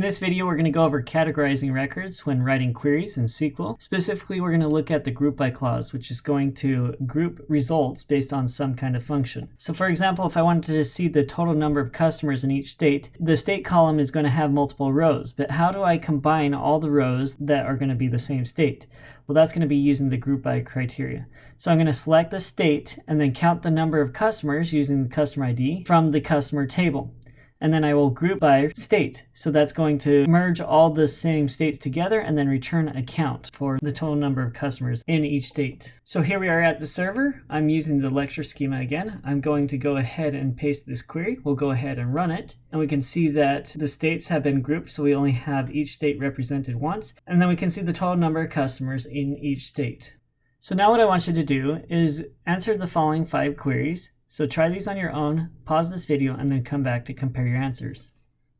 this video, we're going to go over categorizing records when writing queries in SQL. Specifically, we're going to look at the group by clause, which is going to group results based on some kind of function. So for example, if I wanted to see the total number of customers in each state, the state column is going to have multiple rows. But how do I combine all the rows that are going to be the same state? Well, that's going to be using the group by criteria. So I'm going to select the state and then count the number of customers using the customer ID from the customer table. And then I will group by state. So that's going to merge all the same states together and then return a count for the total number of customers in each state. So here we are at the server. I'm using the lecture schema again. I'm going to go ahead and paste this query. We'll go ahead and run it. And we can see that the states have been grouped, so we only have each state represented once. And then we can see the total number of customers in each state. So now what I want you to do is answer the following 5 queries. So try these on your own, pause this video, and then come back to compare your answers.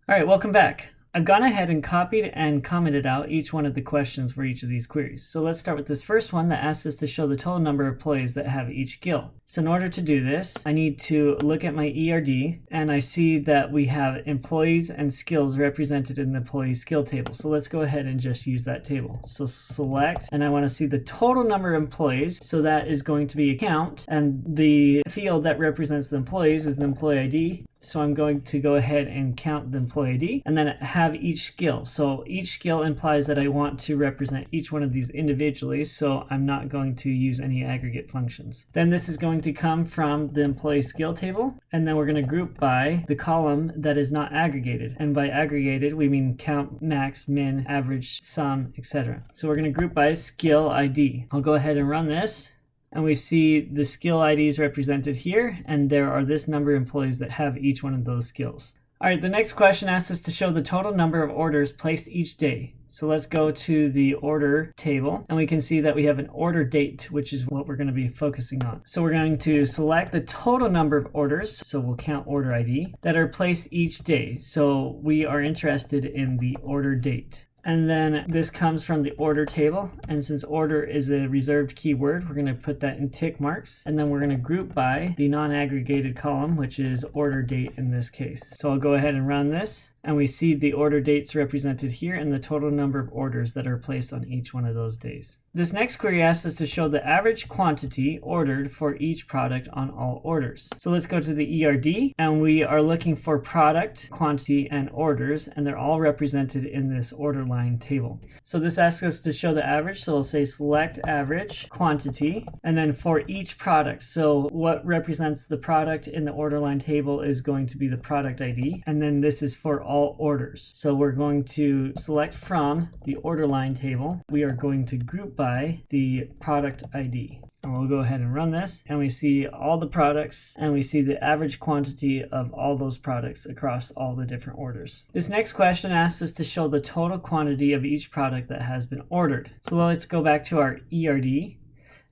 All right, welcome back. I've gone ahead and copied and commented out each one of the questions for each of these queries. So let's start with this first one that asks us to show the total number of employees that have each skill. So in order to do this, I need to look at my ERD, and I see that we have employees and skills represented in the employee skill table. So let's go ahead and just use that table. So select, and I want to see the total number of employees. So that is going to be a count, and the field that represents the employees is the employee ID. So I'm going to go ahead and count the employee ID and then have each skill. So each skill implies that I want to represent each one of these individually, so I'm not going to use any aggregate functions. Then this is going to come from the employee skill table, and then we're going to group by the column that is not aggregated. And by aggregated, we mean count, max, min, average, sum, etc. So we're going to group by skill ID. I'll go ahead and run this. And we see the skill IDs represented here, and there are this number of employees that have each one of those skills. All right, the next question asks us to show the total number of orders placed each day. So let's go to the order table, and we can see that we have an order date, which is what we're going to be focusing on. So we're going to select the total number of orders, so we'll count order ID, that are placed each day. So we are interested in the order date. And then this comes from the order table, and since order is a reserved keyword, we're going to put that in tick marks, and then we're going to group by the non-aggregated column, which is order date in this case. So I'll go ahead and run this, and we see the order dates represented here and the total number of orders that are placed on each one of those days. This next query asks us to show the average quantity ordered for each product on all orders. So let's go to the ERD, and we are looking for product, quantity, and orders, and they're all represented in this order line table. So this asks us to show the average, so we'll say select average quantity, and then for each product. So what represents the product in the order line table is going to be the product ID, and then this is for all orders. So we're going to select from the order line table. We are going to group by the product ID. And we'll go ahead and run this, and we see all the products, and we see the average quantity of all those products across all the different orders. This next question asks us to show the total quantity of each product that has been ordered. So let's go back to our ERD.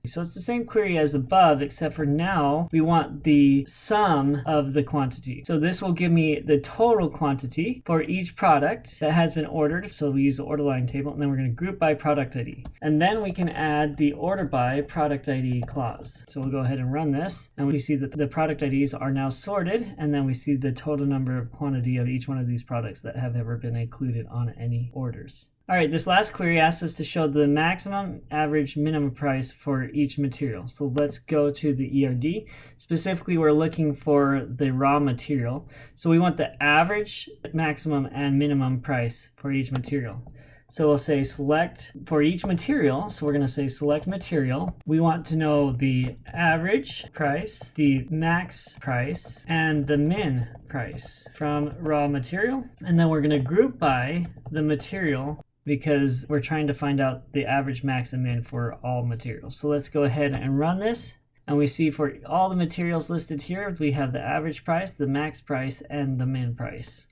So it's the same query as above, except for now we want the sum of the quantity. So this will give me the total quantity for each product that has been ordered. So we use the order line table, and then we're going to group by product ID. And then we can add the order by product ID clause. So we'll go ahead and run this, and we see that the product IDs are now sorted, and then we see the total number of quantity of each one of these products that have ever been included on any orders. All right, this last query asks us to show the maximum, average, minimum price for each material. So let's go to the ERD. Specifically, we're looking for the raw material. So we want the average, maximum, and minimum price for each material. So we'll say select for each material. So we're going to say select material. We want to know the average price, the max price, and the min price from raw material. And then we're going to group by the material, because we're trying to find out the average, max, and min for all materials. So let's go ahead and run this. And we see for all the materials listed here, we have the average price, the max price, and the min price.